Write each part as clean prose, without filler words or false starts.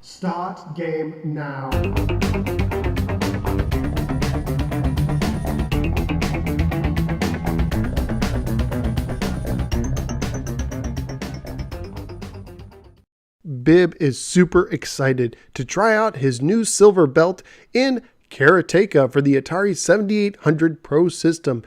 Start game now. Bib is super excited to try out his new silver belt in Karateka for the Atari 7800 Pro system.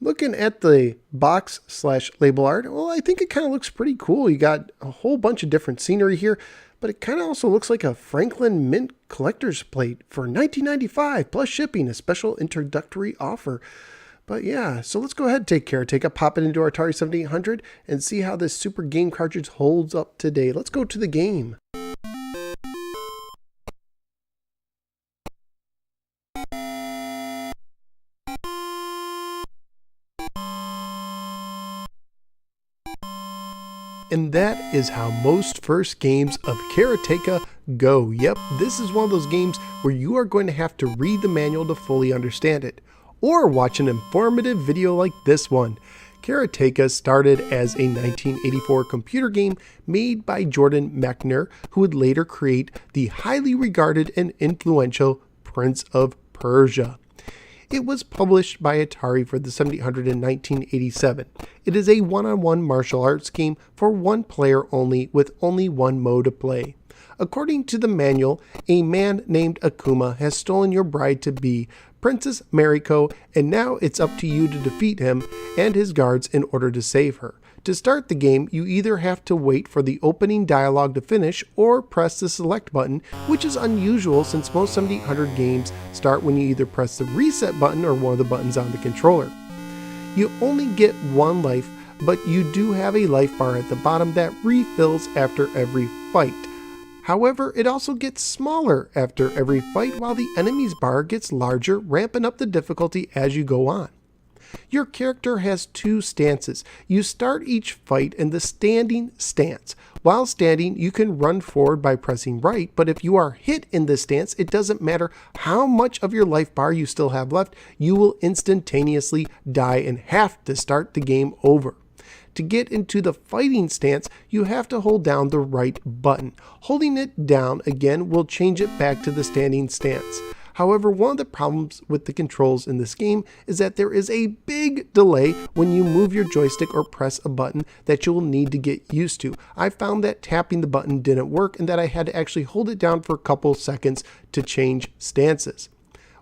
Looking at the box/label art, well, I think it kind of looks pretty cool. You got a whole bunch of different scenery here, but it kind of also looks like a Franklin Mint collector's plate for $19.95 plus shipping, a special introductory offer. But yeah, so let's go ahead and take Karateka, pop it into our Atari 7800, and see how this super game cartridge holds up today. Let's go to the game. And that is how most first games of Karateka go. Yep, this is one of those games where you are going to have to read the manual to fully understand it, or watch an informative video like this one. Karateka started as a 1984 computer game made by Jordan Mechner, who would later create the highly regarded and influential Prince of Persia. It was published by Atari for the 7800 in 1987. It is a one-on-one martial arts game for one player only, with only one mode of play. According to the manual, a man named Akuma has stolen your bride-to-be, Princess Mariko, and now it's up to you to defeat him and his guards in order to save her. To start the game, you either have to wait for the opening dialogue to finish or press the select button, which is unusual since most 7800 games start when you either press the reset button or one of the buttons on the controller. You only get one life, but you do have a life bar at the bottom that refills after every fight. However, it also gets smaller after every fight, while the enemy's bar gets larger, ramping up the difficulty as you go on. Your character has two stances. You start each fight in the standing stance. While standing, you can run forward by pressing right, but if you are hit in this stance, it doesn't matter how much of your life bar you still have left, you will instantaneously die and have to start the game over. To get into the fighting stance, you have to hold down the right button. Holding it down again will change it back to the standing stance. However, one of the problems with the controls in this game is that there is a big delay when you move your joystick or press a button that you will need to get used to. I found that tapping the button didn't work and that I had to actually hold it down for a couple seconds to change stances.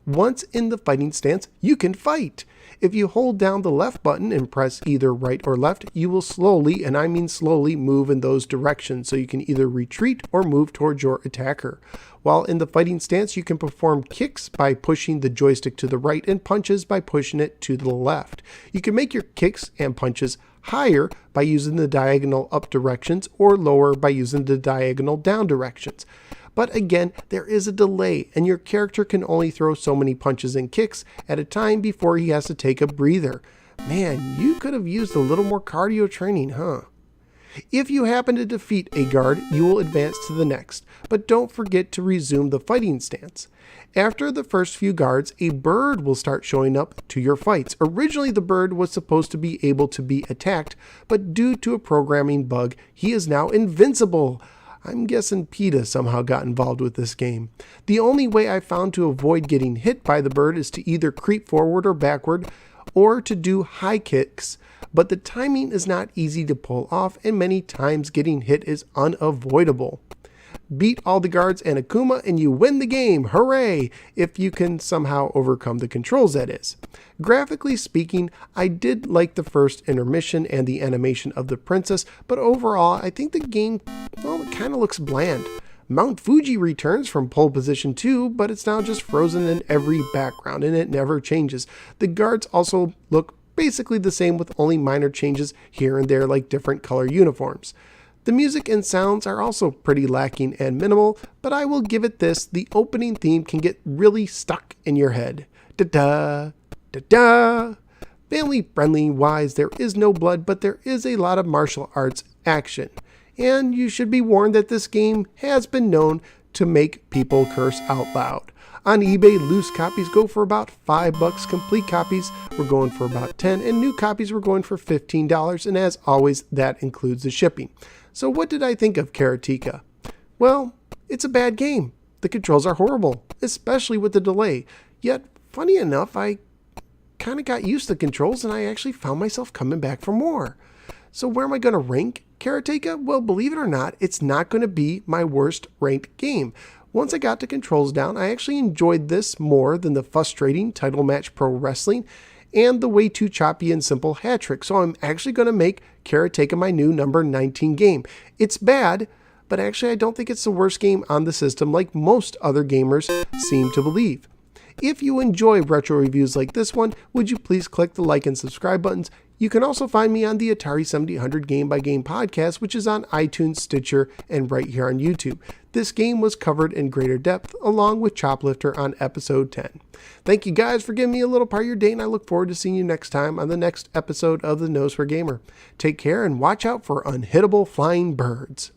Once in the fighting stance, you can fight. If you hold down the left button and press either right or left, you will slowly, and I mean slowly, move in those directions so you can either retreat or move towards your attacker. While in the fighting stance, you can perform kicks by pushing the joystick to the right and punches by pushing it to the left. You can make your kicks and punches higher by using the diagonal up directions or lower by using the diagonal down directions. But again, there is a delay and your character can only throw so many punches and kicks at a time before he has to take a breather. Man, you could have used a little more cardio training, huh? If you happen to defeat a guard, you will advance to the next, but don't forget to resume the fighting stance. After the first few guards, a bird will start showing up to your fights. Originally, the bird was supposed to be able to be attacked, but due to a programming bug, he is now invincible. I'm guessing PETA somehow got involved with this game. The only way I found to avoid getting hit by the bird is to either creep forward or backward, or to do high kicks, but the timing is not easy to pull off and many times getting hit is unavoidable. Beat all the guards and Akuma and you win the game, hooray! If you can somehow overcome the controls, that is. Graphically speaking, I did like the first intermission and the animation of the princess, but overall I think the game, well, it kind of looks bland. Mount Fuji returns from pole position too, but it's now just frozen in every background and it never changes. The guards also look basically the same with only minor changes here and there like different color uniforms. The music and sounds are also pretty lacking and minimal, but I will give it this: the opening theme can get really stuck in your head. Da-da, da-da. Family friendly wise, there is no blood, but there is a lot of martial arts action. And you should be warned that this game has been known to make people curse out loud. On eBay, loose copies go for about $5, complete copies were going for about $10, and new copies were going for $15, and as always, that includes the shipping. So what did I think of Karateka? Well, It's a bad game. The controls are horrible, especially with the delay. Yet, funny enough, I kind of got used to the controls and I actually found myself coming back for more. So where am I going to rank Karateka? Well, believe it or not, it's not going to be my worst ranked game. Once I got the controls down, I actually enjoyed this more than the frustrating Title Match Pro Wrestling and the way too choppy and simple Hat Trick. So I'm actually going to make Karateka my new number 19 game. It's bad, but actually I don't think it's the worst game on the system like most other gamers seem to believe. If you enjoy retro reviews like this one, would you please click the like and subscribe buttons? You can also find me on the Atari 7800 Game by Game podcast, which is on iTunes, Stitcher, and right here on YouTube. This game was covered in greater depth along with Choplifter on episode 10. Thank you guys for giving me a little part of your day, and I look forward to seeing you next time on the next episode of The Nose for Gamer. Take care and watch out for unhittable flying birds.